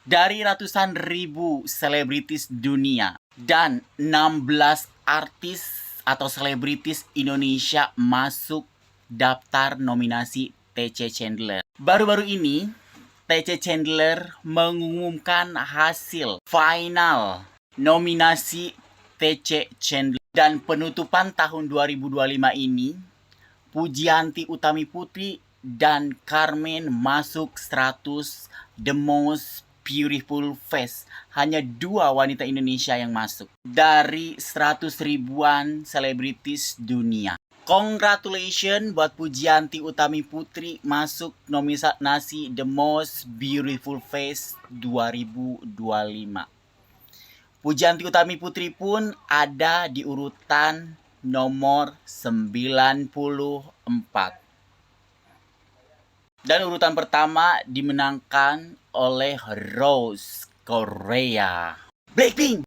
Dari ratusan ribu selebritis dunia dan 16 artis atau selebritis Indonesia masuk daftar nominasi TC Chandler. Baru-baru ini TC Chandler mengumumkan hasil final nominasi TC Chandler. Dan penutupan tahun 2025 ini, Pujianti Utami Putri dan Carmen masuk 100 The Most Beautiful Face. Hanya 2 wanita Indonesia yang masuk dari 100 ribuan selebritis dunia. Congratulations buat Pujianti Utami Putri masuk nominasi The Most Beautiful Face 2025. Pujianti Utami Putri pun ada di urutan nomor 94. Dan urutan pertama dimenangkan oleh Rose Korea. Blackpink!